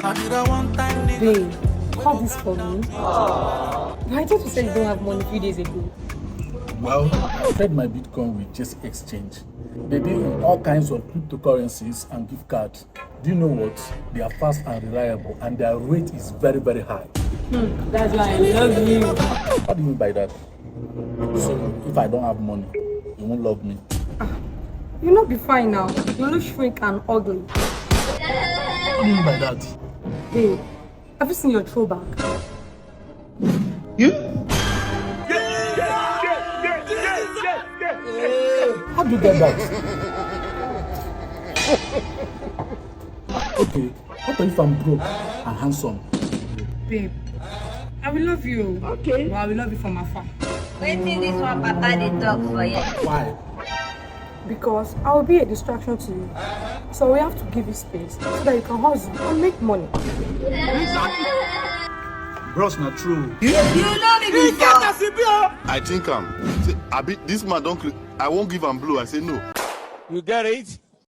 Babe, call this for me. I thought you said you don't have money a few days ago. Well, I fed my Bitcoin with just exchange. They deal in all kinds of cryptocurrencies and gift cards. Do you know what? They are fast and reliable, and their rate is very, very high. That's why I love you. What do you mean by that? So, if I don't have money, you won't love me. You'll not be fine now. You look shrink and ugly. What do you mean by that? Babe, have you seen your throwback? You? How do you get that? Okay, what if I'm broke and handsome? Babe, I will love you. Okay. But I will love you from afar. Waiting this one, Papa, they talk for you. Why? Because I will be a distraction to you. So we have to give you space so that you can hustle and make money. Bros, not true. You know me before. I think say, this man don't. I won't give him blue. I say no. You get it?